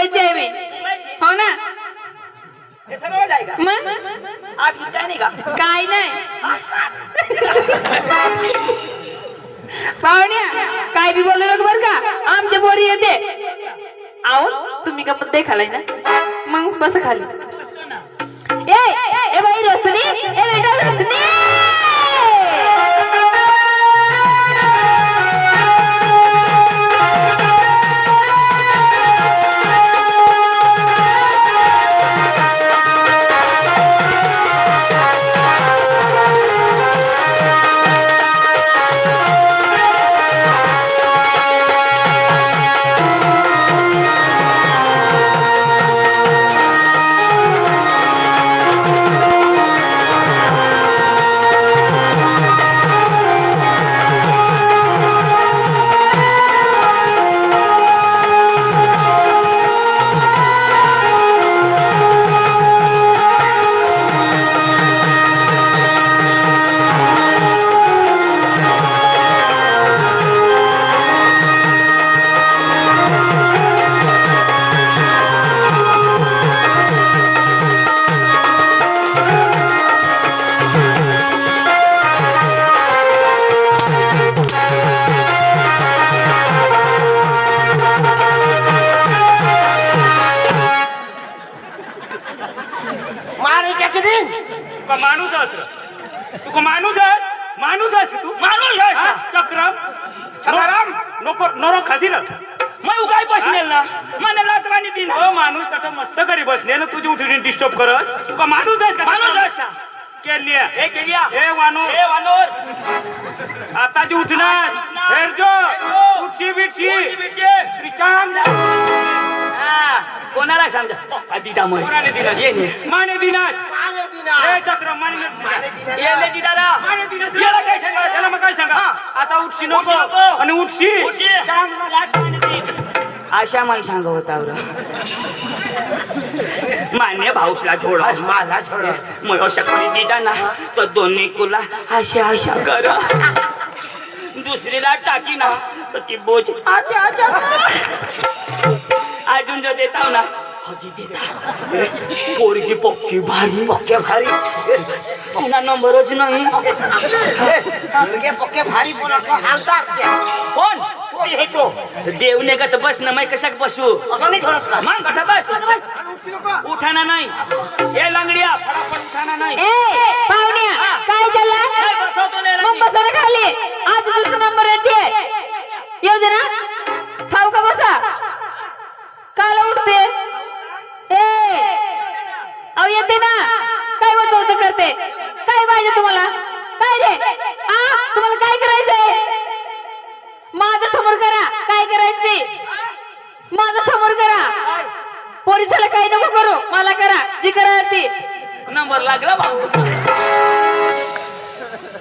मुंबईची आहे मी. हो ना. हे सर्व जाय का मग आठ काय नाही का काय नाही. पाहुण्या काय बी बोलू नका बर का. आमच्या बोरी येते. आहो तुम्ही का मुद्दे खालाय ना. मग बस खाली. ए बाई रोशनी, ए बेटा रोशनी. नको नरो खासील मैं उगाय बसनेल ना माने लातवानी दिन ओ माणूस त्याचा मस्त करी बसने ना तुझी उठून डिस्टर्ब करस तू का माणूस आहेस का माणूस आहेस का केलिया ए केलिया ए वानोर आता जी उठणार हेरजो उठशी बिटशी त्रिचांग कोणाला सांग आधी दामय कोणाने दिला ये ने माने दिनास ए चक्र माने ये ले दिदारा माने दिनास याला काय सांगा त्याला मग काय सांगा आता उठशी नको आणि उठशी सांग मला माने दिन आशा माई सांग होता मान्य भाऊसला छोड माझा छोड मग अशा कोणी दिदा ना तर दोन्ही कुला आशा आशा कर दुसरीला टाकी ना तर ती बोज आशा आशा अजून जो देता ना पोरगी पक्की भारी पक्के भारी पुन्हा नंबरच नाही मुलगे पक्के भारी पण हालतात कोण तो येतो देवने का तर बस ना मैं कशाक बसू असं नाही सोडत का मग कठा बस उठाना नाही ए लंगडिया फटाफट उठाना नाही ए पाहुण्या काय झालं. नाही बसवतो नाही मग बसा ना खाली. आज दुसरा नंबर येते. येऊ दे ना. खाऊ का बसा. काला उठते. ए अहो येते ना. काय बसवत करते. काय पाहिजे तुम्हाला. काय रे तुम्हाला काय करायचंय. माझ्या समोर करा. काय करायचंय माझ्या समोर करा. पोलिसाला काही नको करू. मला करा जी करायची. नंबर लागला भाऊ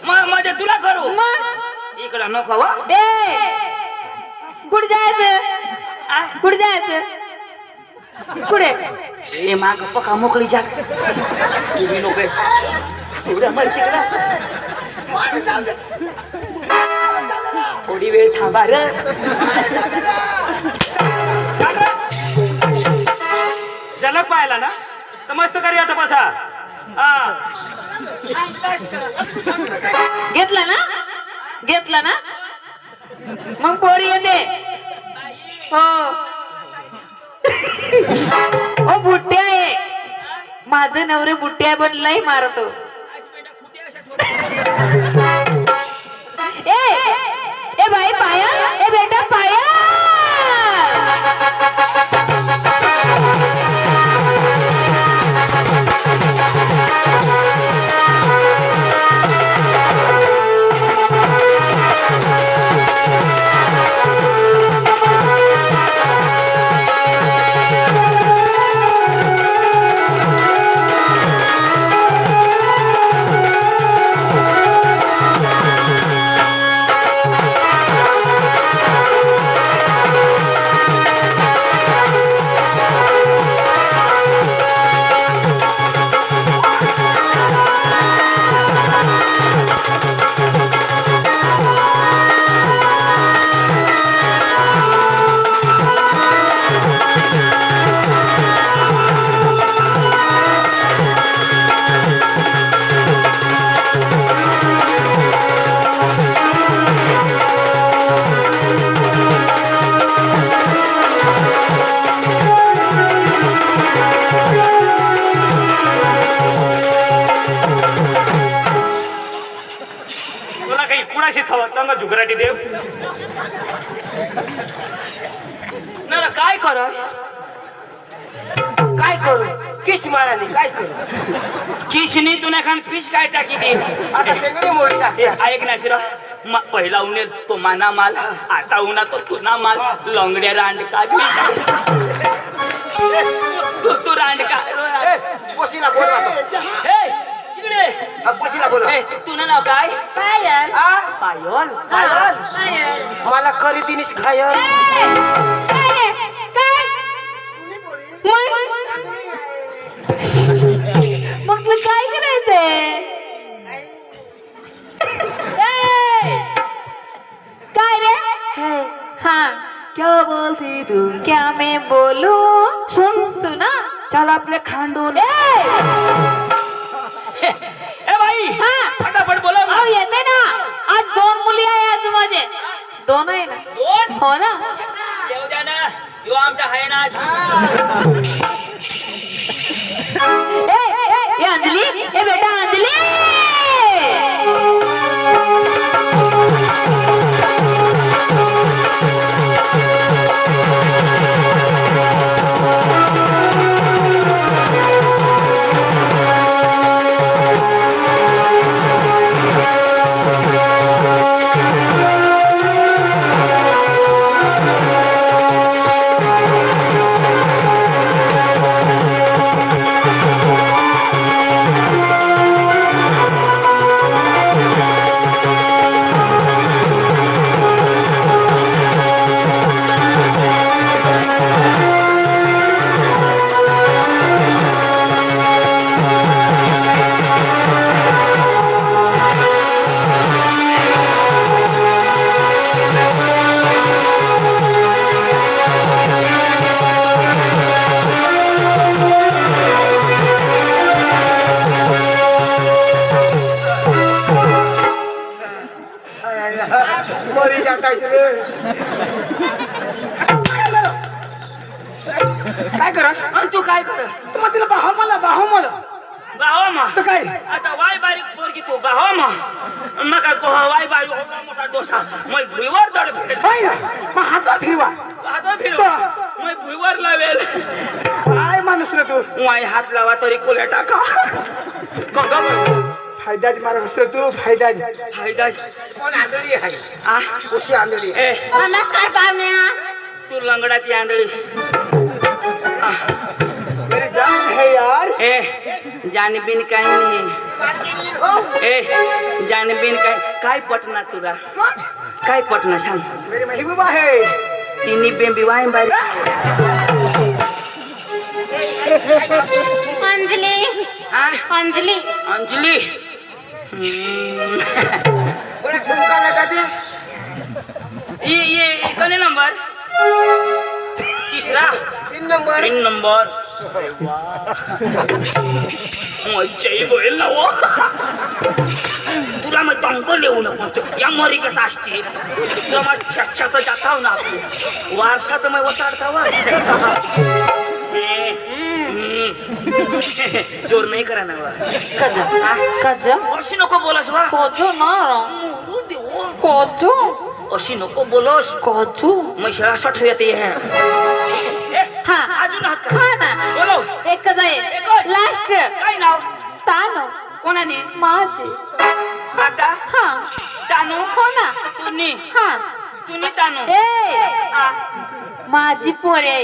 माझ्या तुला करू मग इकडं नको वा ए कुठे जायचं. कुठे जायचं. पुढे ए माग पका मोकळी जाग तुम्ही नको एवढ्या मरची थोडी वेळ थांबा रे झलक पाहिला ना तर मस्त करी आता बसा घेतला ना. घेतला ना. मग पोरी येते. हो ओ बुट्टे आहे. माझं नवरे बुट्ट्या बनलाही मारतो. ए ए बाई पाया. ए बेटा पाया. तुला काही कुणाशी हवं ना झुगराटी देव ना काय करस काय करू किस मारानी काय करू चिशनी तुला खान पिश काय टाकी दे आता सगळे मोडी टाकते ऐक ना शिरा पहिला उनेल तो माना माल आता उन्हा तो तुना माल लंगड्या रांडका तू रांडका पोशीला बोलवा ए इकडे पोशीला बोलवा तुझं नाव काय पायल पायल पायल मला करी दिनीस खायर मग तू काय करायचंय काय रे हाँ क्या बोलती तू क्या मैं बोलू सुना चल आपले खांडून ए बाई हाँ फटाफट बोला अहो येते ना आज 2 मुली आहे आजूबाजे 2 आहे ना दोन हो ना येऊ द्या ना यो आमच्या आहे ना ए अंजली ए बेटा अंजली मरी जाता रे काय करस तू काय करस तू मग तिला बाहो मला बाहो मा तर काय आता वाय बारीक पोरगी तू बाहो मा मका गोह वाय बारीक होगा मोठा डोसा मैं भुईवर दड भेट होय ना मग हात फिरवा आता फिर मैं भुईवर लावेल काय माणूस रे तू वाय हात लावा तरी कोल्या टाका कंगा फायदाच मारा असतो तू फायदाच फायदा कोण आंधळी आहे आ पोशी आंधळी ए नमस्कार पाहुण्या तू लंगडाची आंधळी मेरी जान है यार ए जानबीन काही नाही ए जानबीन काय पटना तुला काय पटना सांग मेरी महबूबा है तिन्ही बेंबी वाय बारी अंजली आ अंजली अंजली कोण ठुमका लगा दे ये कोने नंबर तीसरा 3 नंबर मज्जाही होईल ना वो तुला मग टंक लिहू नको या मरिकत असतील तुला मग छात जाताव ना वारसा तर मग वसाडतावा जोर नाही करा ना कज अशी नको बोलस वा कजू ना कजू अशी नको बोलस कजू म्हैशाळा सठ येते हाँ अजून हात का? हाँ ना बोलो एकच आहे एकच. लास्ट काय नाव तानो कोणाने माझे आता हाँ तानू हो ना तुनी हाँ तुनी तानू ए आ, माझी पोरे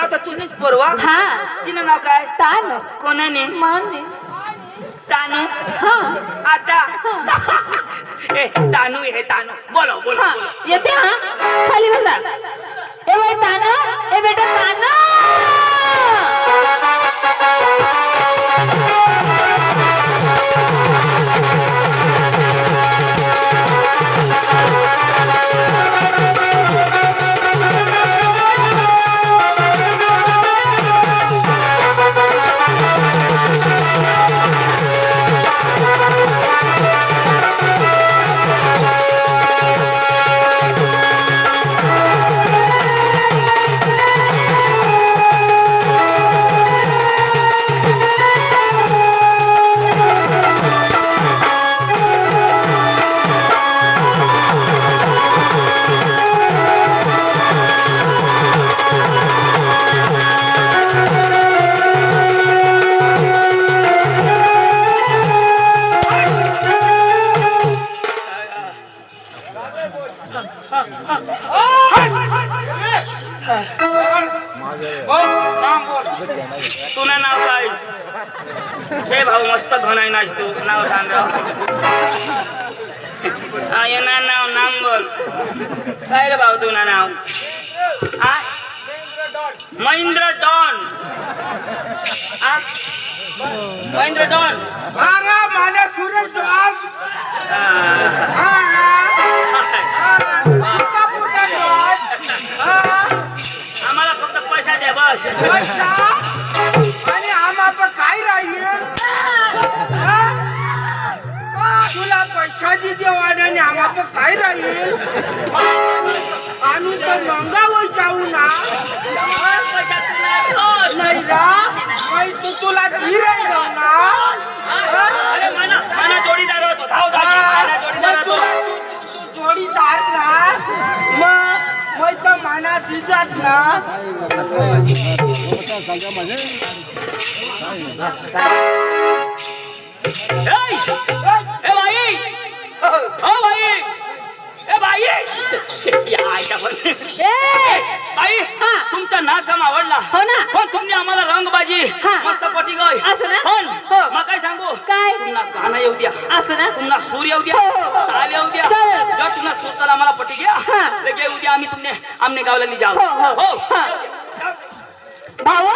आता तुनीच परवा हाँ तिनं नाव काय तानो कोणाने माने तानू हाँ आता ए तानू हे तानू बोलो बोलो हाँ येते हाँ खाली बसा ए बाई तानो ए बेटा तानो ए भाऊ मस्त घनाई नाच तू नाव सांग हा ये नाव नाम बोल काय रे भाऊ तू नाव हा महेंद्र डॉन महेंद्र डॉन अरे माझा सुरेश डॉन आम्हाला फक्त पैसा द्या बस आणि आम्हाला काय राहिले तुला पैशाची देवाने आणि आम्हाला काय राहील आणून तर मंगावर जाऊ ना नाही ना तू तुला धी राहिलो ना अरे मना जोडीदार होतो धाव मना जोडीदार होतो तू जोडीदार ना मग तर मना दिजात ना ए भाई ओ भाई ए भाई या आयच्या पण भाई हा. तुमचा नाच आम आवडला हो ना. पण तुम्ही आम्हाला रंगबाजी हा. मस्त पटी गय असं ना? पण हो. मग काय सांगू काय? तुम्हाला गाणं येऊ द्या असं ना? तुम्हाला सूर येऊ द्या हो, हो, हो. ताल येऊ द्या चालेल. जर तुम्हाला सूर ताल आम्हाला पटी घ्या हा. लगे उद्या आम्ही तुमने आमने गावला ली जाऊ हो, हो. हा. भाऊ